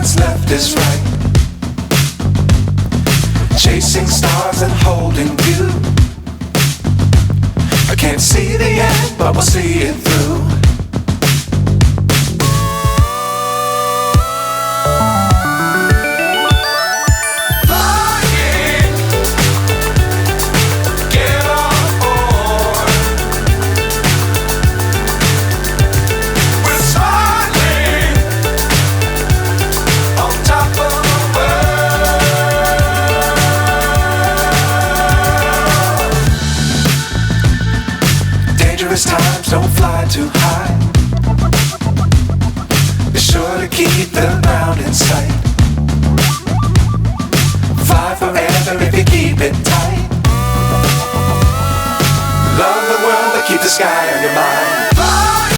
what's left is right. Chasing stars and holding you. I can't see the end, but we'll see it through. Times don't fly too high. Be sure to keep the ground in sight. Fly forever if you keep it tight. Love the world but keep the sky on your mind.